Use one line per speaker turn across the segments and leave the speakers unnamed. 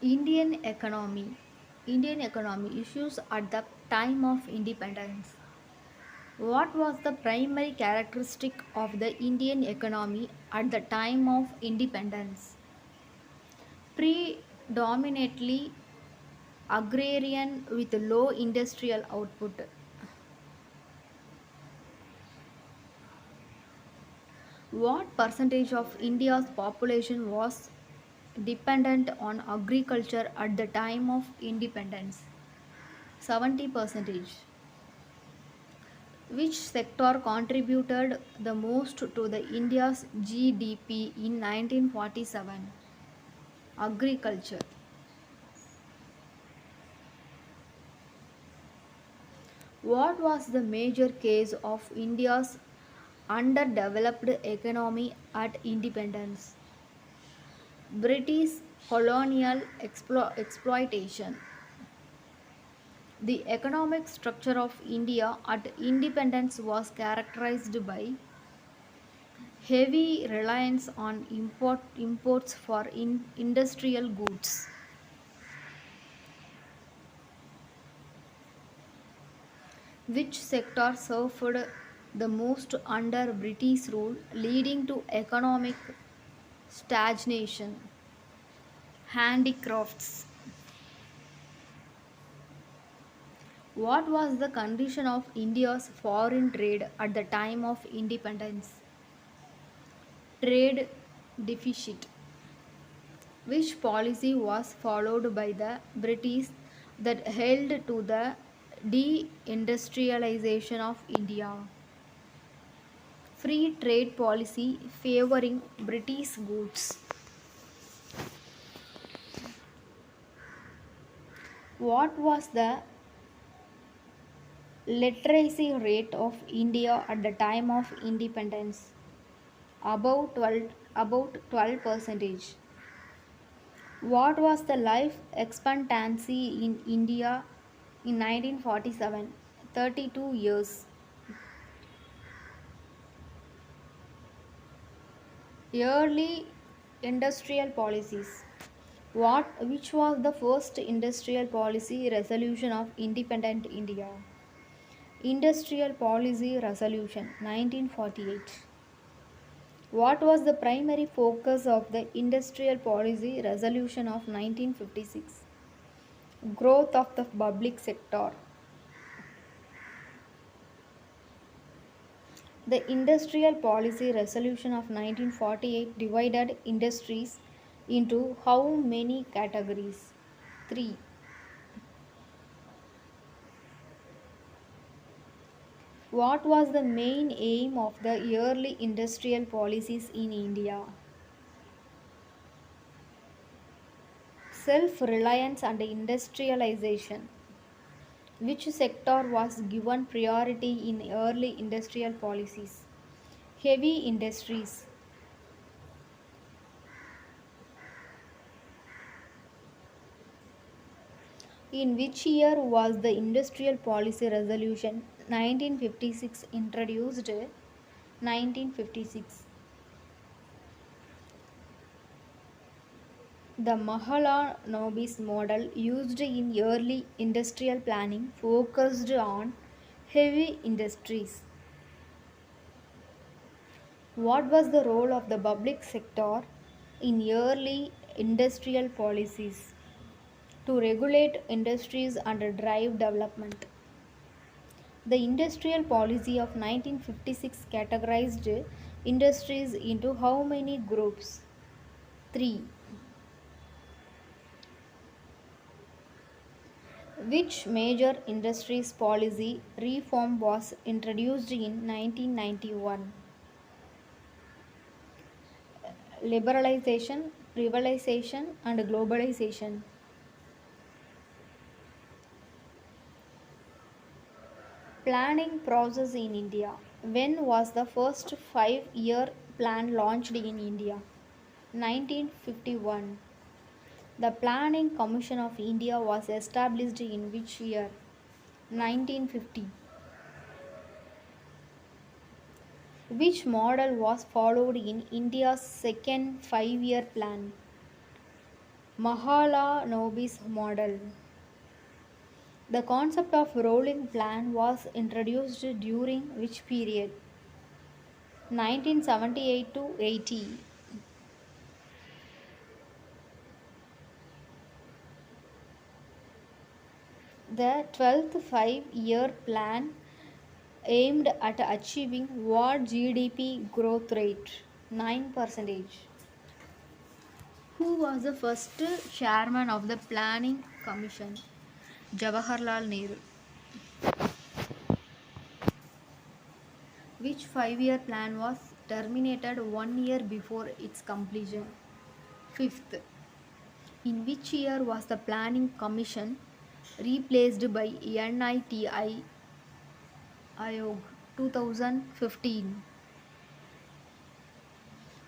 Indian economy. Indian economy issues at the time of independence. What was the primary characteristic of the Indian economy at the time of independence? Predominantly agrarian with low industrial output. What percentage of India's population was dependent on agriculture at the time of independence? 70 percentage. Which sector contributed the most to the India's GDP in 1947? Agriculture. What was the major cause of India's underdeveloped economy at independence? British colonial exploitation. The economic structure of India at independence was characterized by heavy reliance on imports for industrial goods. Which sector suffered the most under British rule, leading to economic stagnation? Handicrafts. What was the condition of India's foreign trade at the time of independence? Trade deficit. Which policy was followed by the British that held to the deindustrialization of India? Free trade policy favoring British goods. What was the literacy rate of India at the time of independence? About 12 percentage. What was the life expectancy in India in 1947? 32 years. Early industrial policies. Which was the first industrial policy resolution of independent India? Industrial Policy Resolution 1948. What was the primary focus of the Industrial Policy Resolution of 1956? Growth of the public sector. The Industrial Policy Resolution of 1948 divided industries into how many categories? 3. What was the main aim of the early industrial policies in India? Self reliance and industrialization. Which sector was given priority in early industrial policies? Heavy industries. In which year was the Industrial Policy Resolution 1956 introduced? 1956. The Mahalanobis model used in early industrial planning focused on heavy industries. What was the role of the public sector in early industrial policies? To regulate industries and drive development. The industrial policy of 1956 categorized industries into how many groups? 3. Which major industries policy reform was introduced in 1991? Liberalization, privatization, and globalization. Planning process in India. When was the first 5-year plan launched in India? 1951. The Planning Commission of India was established in which year? 1950. Which model was followed in India's second 5-year plan? Mahala Nobis model. The concept of rolling plan was introduced during which period? 1978 to 80. The 12th five-year plan aimed at achieving what GDP growth rate? 9%. Who was the first chairman of the Planning Commission? Jawaharlal Nehru. Which five-year plan was terminated 1 year before its completion? Fifth. In which year was the Planning Commission replaced by NITI Ayog? 2015.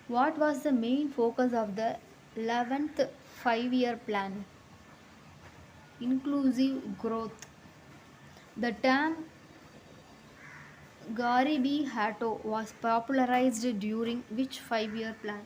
What was the main focus of the 11th five-year plan? Inclusive growth. The term Garibi Hatto was popularized during which five-year plan?